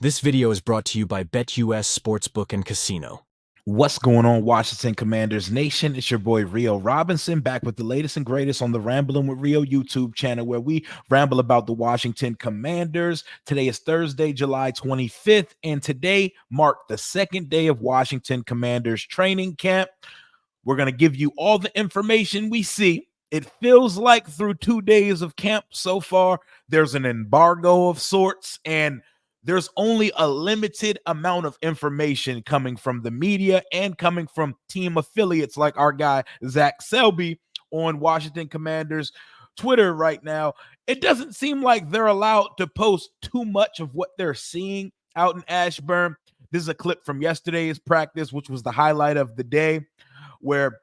This video is brought to you by BetUS Sportsbook and Casino. What's going on, Washington Commanders Nation? It's your boy Rio Robinson back with the latest and greatest on the Ramblin' with Rio YouTube channel, where we ramble about the Washington Commanders. Today is Thursday, July 25th, and today marked the second day of Washington Commanders training camp. We're going to give you all the information we see. It feels like through 2 days of camp so far, there's an embargo of sorts, and there's only a limited amount of information coming from the media and coming from team affiliates like our guy Zach Selby on Washington Commanders Twitter right now. It doesn't seem like they're allowed to post too much of what they're seeing out in Ashburn. This is a clip from yesterday's practice, which was the highlight of the day, where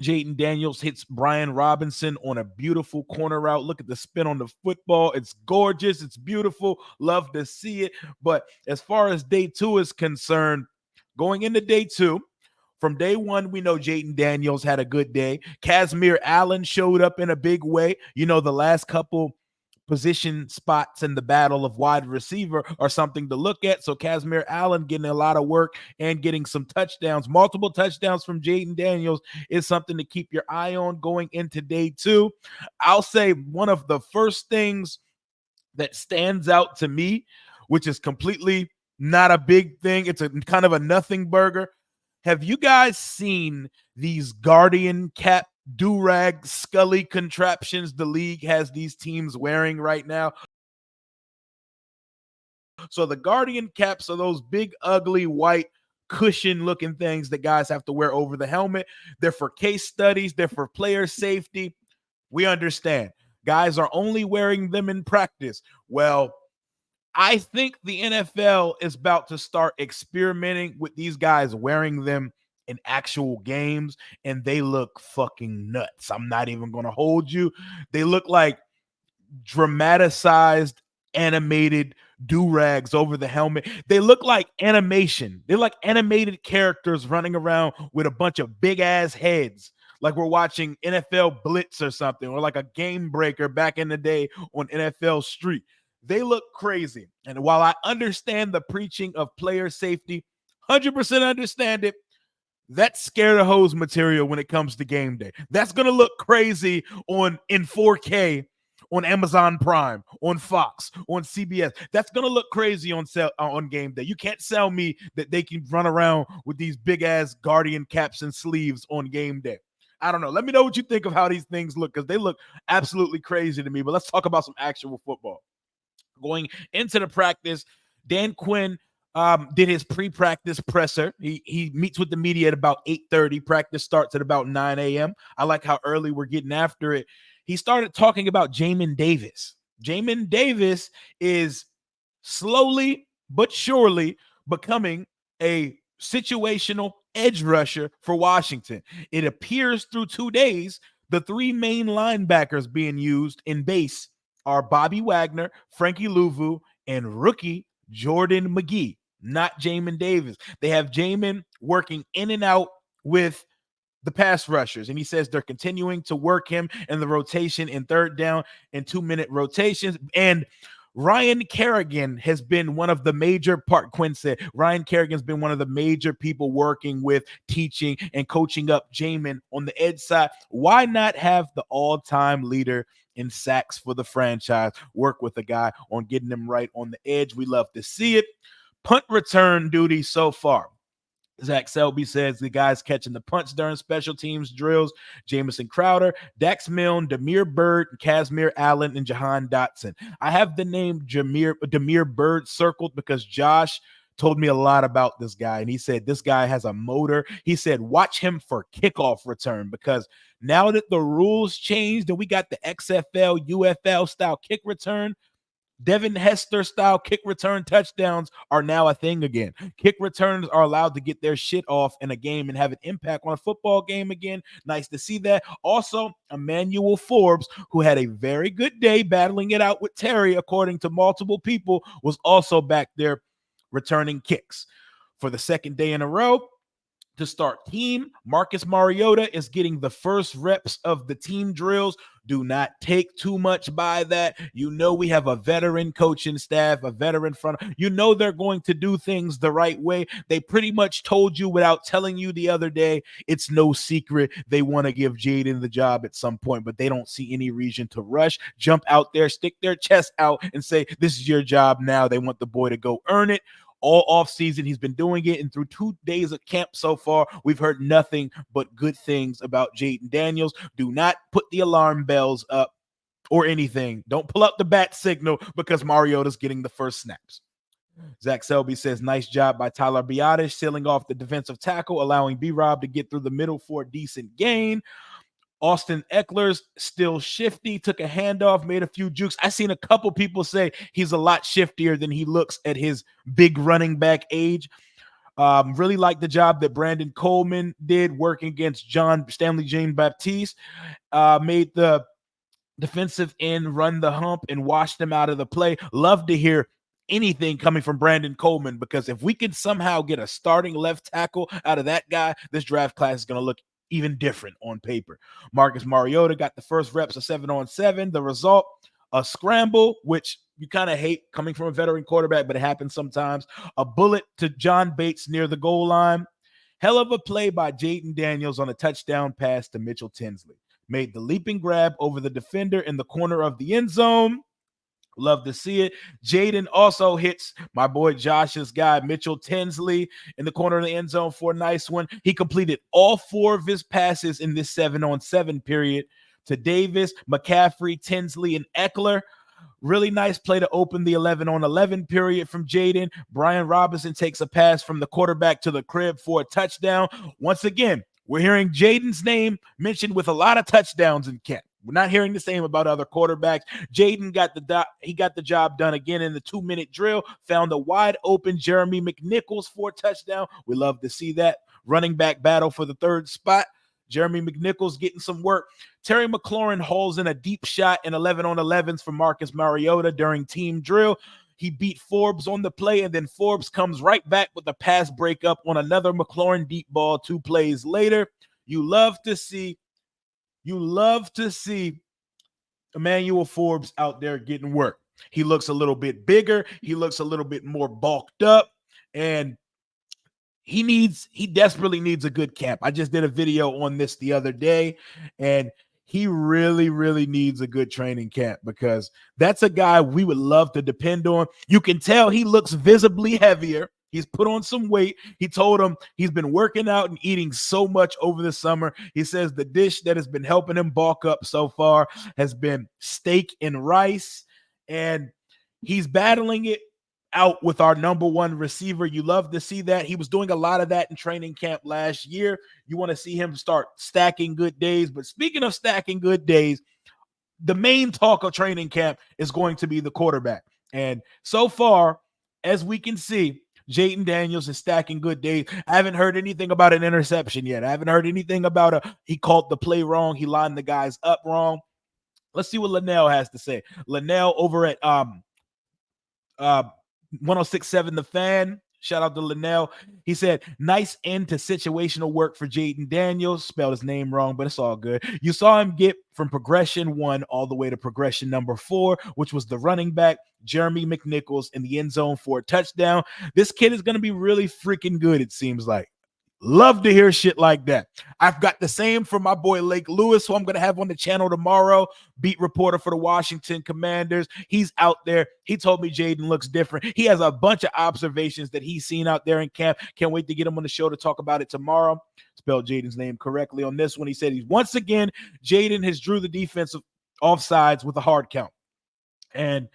Jayden Daniels hits Brian Robinson on a beautiful corner route. Look at the spin on the football. It's gorgeous. It's beautiful. Love to see it. But as far as day two is concerned, going into day two, from day one, we know Jayden Daniels had a good day. Kazmir Allen showed up in a big way. You know, the last couple position spots in the battle of wide receiver are something to look at. So Kazmir Allen getting a lot of work and getting some touchdowns, multiple touchdowns from Jayden Daniels is something to keep your eye on going into day two. I'll say one of the first things that stands out to me, which is completely not a big thing, it's a kind of a nothing burger. Have you guys seen these Guardian cap do-rag Scully contraptions the league has these teams wearing right now? So the Guardian caps are those big, ugly, white cushion looking things that guys have to wear over the helmet. They're for case studies. They're for player safety. We understand. Guys are only wearing them in practice. Well, I think the NFL is about to start experimenting with these guys wearing them in actual games, and they look fucking nuts. I'm not even going to hold you. They look like dramatized animated do-rags over the helmet. They look like animation. They're like animated characters running around with a bunch of big ass heads, like we're watching NFL Blitz or something, or like a game breaker back in the day on NFL Street. They look crazy. And while I understand the preaching of player safety, 100% understand it, that's scare the hose material when it comes to game day. That's going to look crazy in 4K on Amazon Prime, on Fox, on CBS. That's going to look crazy on game day. You can't sell me that they can run around with these big ass Guardian caps and sleeves on game day. I don't know. Let me know what you think of how these things look, because they look absolutely crazy to me. But let's talk about some actual football. Going into the practice, Dan Quinn did his pre-practice presser. He meets with the media at about 8:30. Practice starts at about 9 a.m. I like how early we're getting after it. He started talking about Jamin Davis. Jamin Davis is slowly but surely becoming a situational edge rusher for Washington. It appears through 2 days the three main linebackers being used in base are Bobby Wagner, Frankie Louvu, and rookie Jordan McGee, not Jamin Davis. They have Jamin working in and out with the pass rushers, and he says they're continuing to work him in the rotation in third down and 2-minute rotations. And Ryan Kerrigan has been one of the major Quinn said Ryan Kerrigan's been one of the major people working with, teaching, and coaching up Jamin on the edge side. Why not have the all-time leader in sacks for the franchise work with a guy on getting them right on the edge? We love to see it. Punt return duty so far. Zach Selby says the guys catching the punts during special teams drills: Jamison Crowder, Dax Milne, Damiere Byrd, Kazmir Allen, and Jahan Dotson. I have the name Damiere Byrd circled because Josh told me a lot about this guy, and he said this guy has a motor. He said watch him for kickoff return, because now that the rules changed and we got the XFL, UFL style kick return, Devin Hester style kick return touchdowns are now a thing again. Kick returns are allowed to get their shit off in a game and have an impact on a football game again. Nice to see that. Also, Emmanuel Forbes, who had a very good day battling it out with Terry, according to multiple people, was also back there returning kicks. For the second day in a row, to start team. Marcus Mariota is getting the first reps of the team drills. Do not take too much by that. You know, we have a veteran coaching staff, a veteran front. You know, they're going to do things the right way. They pretty much told you without telling you the other day. It's no secret they want to give Jayden the job at some point, but they don't see any reason to rush, jump out there, stick their chest out and say, this is your job now. They want the boy to go earn it. All offseason, he's been doing it, and through 2 days of camp so far, we've heard nothing but good things about Jayden Daniels. Do not put the alarm bells up or anything. Don't pull up the bat signal because Mariota's getting the first snaps. Zach Selby says, nice job by Tyler Biadasz sealing off the defensive tackle, allowing B-Rob to get through the middle for a decent gain. Austin Eckler's still shifty, took a handoff, made a few jukes. I seen a couple people say he's a lot shiftier than he looks at his big running back age. Really like the job that Brandon Coleman did working against Stanley Jean-Baptiste. Made the defensive end run the hump and washed him out of the play. Love to hear anything coming from Brandon Coleman, because if we can somehow get a starting left tackle out of that guy, this draft class is going to look even different on paper. Marcus Mariota got the first reps of 7-on-7. The result, a scramble, which you kind of hate coming from a veteran quarterback, but it happens sometimes. A bullet to John Bates near the goal line. Hell of a play by Jayden Daniels on a touchdown pass to Mitchell Tinsley. Made the leaping grab over the defender in the corner of the end zone. Love to see it. Jayden also hits my boy Josh's guy, Mitchell Tinsley, in the corner of the end zone for a nice one. He completed all 4 of his passes in this 7-on-7 period to Davis, McCaffrey, Tinsley, and Eckler. Really nice play to open the 11-on-11 period from Jayden. Brian Robinson takes a pass from the quarterback to the crib for a touchdown. Once again, we're hearing Jayden's name mentioned with a lot of touchdowns in camp. We're not hearing the same about other quarterbacks. Jayden got the job done again in the 2-minute drill, found a wide open Jeremy McNichols for a touchdown. We love to see that. Running back battle for the 3rd spot. Jeremy McNichols getting some work. Terry McLaurin hauls in a deep shot in 11-on-11s for Marcus Mariota during team drill. He beat Forbes on the play, and then Forbes comes right back with a pass breakup on another McLaurin deep ball 2 plays later. You love to see Emmanuel Forbes out there getting work. He looks a little bit bigger. He looks a little bit more bulked up, and he desperately needs a good camp. I just did a video on this the other day, and he really, really needs a good training camp, because that's a guy we would love to depend on. You can tell he looks visibly heavier. He's put on some weight. He told him he's been working out and eating so much over the summer. He says the dish that has been helping him bulk up so far has been steak and rice, and he's battling it out with our number 1 receiver. You love to see that. He was doing a lot of that in training camp last year. You want to see him start stacking good days. But speaking of stacking good days, the main talk of training camp is going to be the quarterback. And so far, as we can see, Jayden Daniels is stacking good days. I haven't heard anything about an interception yet. I haven't heard anything about he called the play wrong. He lined the guys up wrong. Let's see what Linnell has to say. Linnell over at 106.7 The Fan. Shout out to Linnell. He said, nice end to situational work for Jayden Daniels. Spelled his name wrong, but it's all good. You saw him get from progression 1 all the way to progression number 4, which was the running back, Jeremy McNichols, in the end zone for a touchdown. This kid is going to be really freaking good, it seems like. Love to hear shit like that. I've got the same for my boy Lake Lewis, who I'm going to have on the channel tomorrow, beat reporter for the Washington Commanders. He's out there. He told me Jayden looks different. He has a bunch of observations that he's seen out there in camp. Can't wait to get him on the show to talk about it tomorrow. Spelled Jayden's name correctly on this one. He said once again, Jayden has drew the defensive offsides with a hard count. And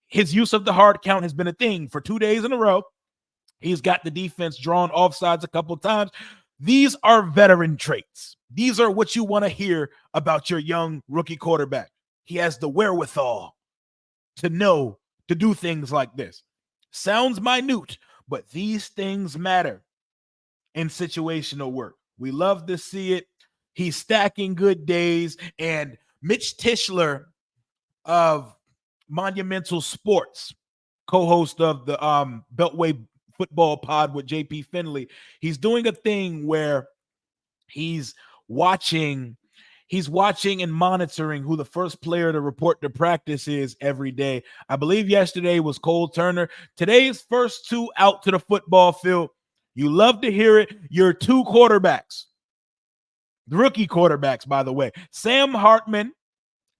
his use of the hard count has been a thing for 2 days in a row. He's got the defense drawn offsides a couple of times. These are veteran traits. These are what you want to hear about your young rookie quarterback. He has the wherewithal to know to do things like this. Sounds minute, but these things matter in situational work. We love to see it. He's stacking good days. And Mitch Tischler of Monumental Sports, co-host of the Beltway football pod with JP Finley. He's doing a thing where he's watching he's watching and monitoring who the first player to report to practice is every day. I believe yesterday was Cole Turner. Today's first two out to the football field. You love to hear it. Your two quarterbacks, the rookie quarterbacks, by the way, Sam Hartman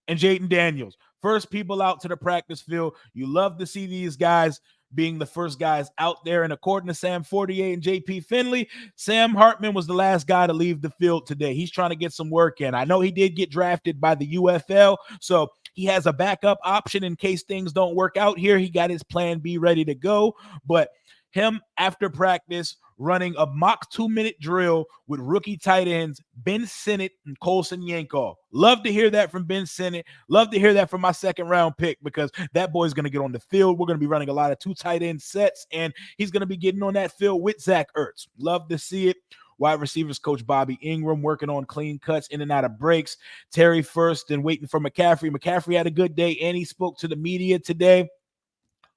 and Jayden Daniels. First people out to the practice field. You love to see these guys being the first guys out there. And according to Sam Fortier and JP Finley, Sam Hartman was the last guy to leave the field today. He's trying to get some work in. I know he did get drafted by the UFL, so he has a backup option in case things don't work out here. He got his plan B ready to go. But him after practice running a mock 2-minute drill with rookie tight ends Ben Sinnott and Colson Yankov. Love to hear that from Ben Sinnott. Love to hear that from my second round pick because that boy's going to get on the field. We're going to be running a lot of 2 tight end sets, and he's going to be getting on that field with Zach Ertz. Love to see it. Wide receivers coach Bobby Ingram working on clean cuts in and out of breaks. Terry first and waiting for McCaffrey. McCaffrey had a good day, and he spoke to the media today.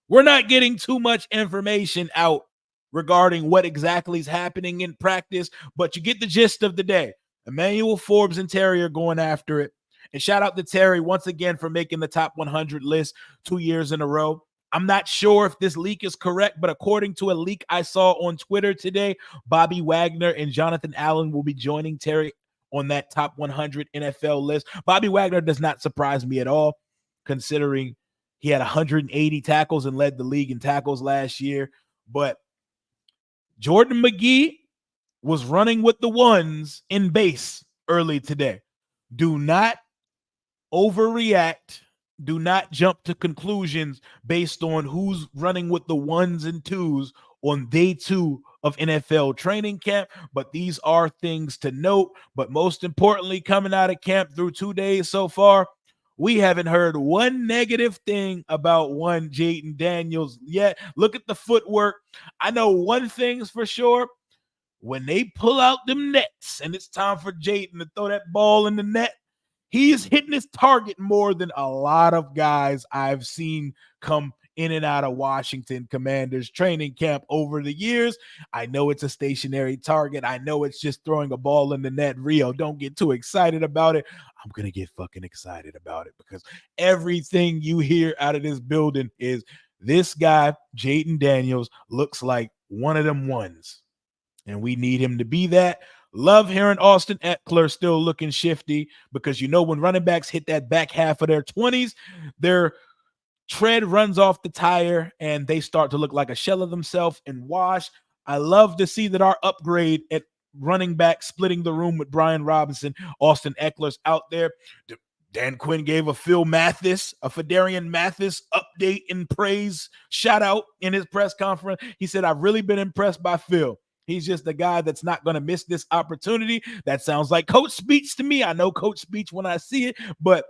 We're not getting too much information out regarding what exactly is happening in practice, but you get the gist of the day. Emmanuel Forbes and Terry are going after it. And shout out to Terry once again for making the top 100 list 2 years in a row. I'm not sure if this leak is correct, but according to a leak I saw on Twitter today, Bobby Wagner and Jonathan Allen will be joining Terry on that top 100 NFL list. Bobby Wagner does not surprise me at all, considering he had 180 tackles and led the league in tackles last year. But Jordan McGee was running with the ones in base early today. Do not overreact. Do not jump to conclusions based on who's running with the ones and twos on day 2 of NFL training camp. But these are things to note. But most importantly, coming out of camp through 2 days so far, we haven't heard one negative thing about one Jayden Daniels yet. Look at the footwork. I know one thing's for sure. When they pull out them nets and it's time for Jayden to throw that ball in the net, he's hitting his target more than a lot of guys I've seen come in and out of Washington Commanders training camp over the years. I know it's a stationary target. I know it's just throwing a ball in the net. Rio, don't get too excited about it. I'm going to get fucking excited about it because everything you hear out of this building is this guy, Jayden Daniels, looks like one of them ones. And we need him to be that. Love hearing Austin Eckler still looking shifty because when running backs hit that back half of their 20s, their tread runs off the tire and they start to look like a shell of themselves and wash. I love to see that our upgrade at running back splitting the room with Brian Robinson. Austin Eckler's out there. Dan Quinn gave a Fedarian Mathis update and praise shout out in his press conference. He said, I've really been impressed by Phil. He's just the guy that's not going to miss this opportunity. That sounds like coach speech to me. I know coach speech when I see it, but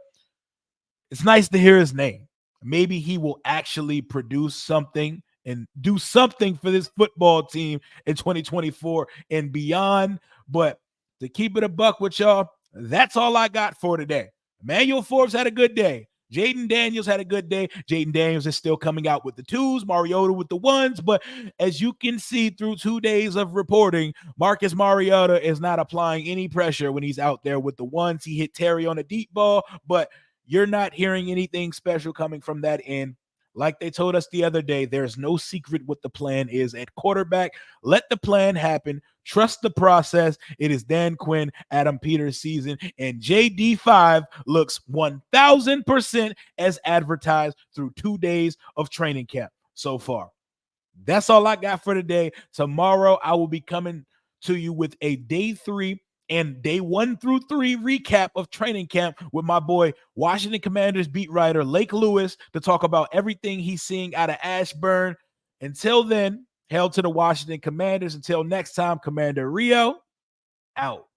it's nice to hear his name. Maybe he will actually produce something and do something for this football team in 2024 and beyond. But to keep it a buck with y'all, that's all I got for today. Emmanuel Forbes had a good day. Jayden Daniels had a good day. Jayden Daniels is still coming out with the 2s, Mariota with the 1s. But as you can see through 2 days of reporting, Marcus Mariota is not applying any pressure when he's out there with the 1s. He hit Terry on a deep ball, but you're not hearing anything special coming from that end. Like they told us the other day, there's no secret what the plan is at quarterback. Let the plan happen. Trust the process. It is Dan Quinn, Adam Peters season, and JD5 looks 1,000% as advertised through 2 days of training camp so far. That's all I got for today. Tomorrow, I will be coming to you with a day 3 and day 1 through 3 recap of training camp with my boy, Washington Commanders beat writer Lake Lewis, to talk about everything he's seeing out of Ashburn. Until then, hail to the Washington Commanders. Until next time, Commander Rio, out.